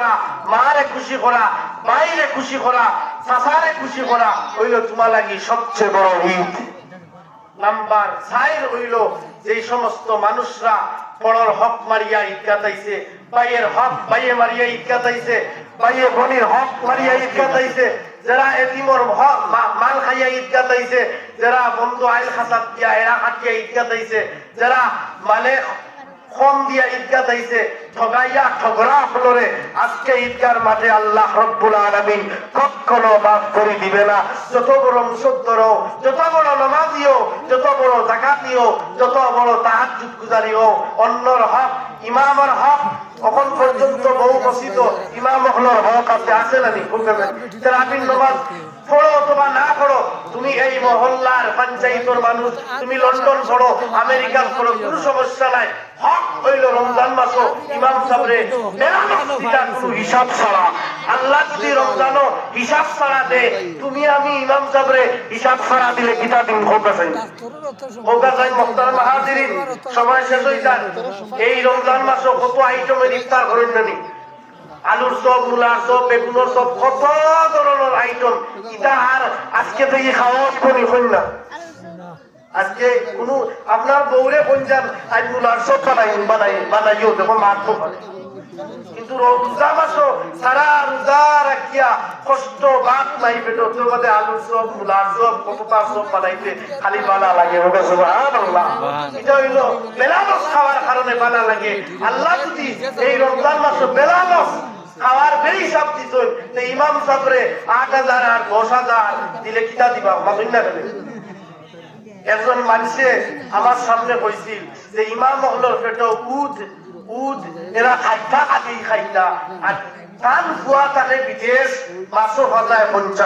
করা, মারে খুশি করা, ভাইরে খুশি করা, চাচারে খুশি করা হইল তোমার লাগি সবচেয়ে বড় ঈদ। নাম্বার 4 হইল যে সমস্ত মানুষরা বড়র হক মারিয়া ঈদগাহ যাইছে, ভাইয়ের হক ভাইয়ে মারিয়া ঈদগাহ যাইছে, ভাইয়ে বোনের হক মারিয়া ঈদগাহ যাইছে, যারা এতিমর হক মাল খাইয়া ঈদগাহ যাইছে, যারা বন্ধু আইল খাসাত দিয়া এরা হাটিয়া ঈদগাহ যাইছে, যারা মানে কম দিয়া ঈদগাহ যাইছে, ঠগাইয়া ঠগরা ফলরে আজকে ঈদগার মাঠে আল্লাহ রব্বুল আলামিন কখনো মাফ করে দিবে না। যত বড় মুসদ্দরও, যত বড় নামাজিও, যত বড় যাকাতিও, যত বড় তাহাজ্জুদ গুজারিও, অন্যর হক, ইমামের হক এখন পর্যন্ত বহু বসিত ইমাম হলর হক আছে না নি? তারাবির নামাজ পড়ো অথবা না পড়ো, তুমি এই মহল্লার পঞ্চায়েতের মানুষ, তুমি লন্ডন পড়ো, আমেরিকান পড়ো, কোনো সমস্যা নাই। হক হইল রমজান মাসও ইমাম সাহেবরে বেনামস্তিটা কোনো হিসাব ছাড়া। আল্লাহ যদি রমজানও হিসাব ছাড়া দে, তুমি আমি ইমাম সাহেবরে হিসাব ছাড়া দিলে কিতা দিন হোকা চাই হোকা চাই। মুহতারাম হাজিরিন, সময় শেষ হয়ে যায়। এই রমজান মাসও কত আইটেমের ইফতার করেন জানি, আলুর চপ, মূলার চপ, বেগুনের চপ, কত ধরনের আইটেম। এটা আর আজকে থেকে খাওয়া করি হইল না। আজকে কোন আপনার বউরে পঞ্জাব আজ মূলার চপ বানাইও দেখো মারতো পারে, কিন্তু রোজা মাসও সারা রোজা রাখিয়া কষ্ট ভাত নাই পেটো, তোর মধ্যে আলুর চপ, মূলার চপ, কতটা চপ বানাইতে খালি বানা লাগে। সুবহানাল্লাহ। এটা হইল বেলামস খাওয়ার কারণে বানা লাগে। আল্লাহ যদি এই রমজান মাসে বেলামস খাওয়ার বেরি সব দিত, ইমাম সাহেবরে 8,000 আর 10,000 দিলে কিতা দিবা? মাসুন না ফেলে। একজন মানুষে আমার সামনে কইছিল যে ইমাম হলর পেটো উদ এরা খাইতা আগেই খাইতা, আর টান ফুয়া তাকে বিদেশ মাছও ভাজায় 50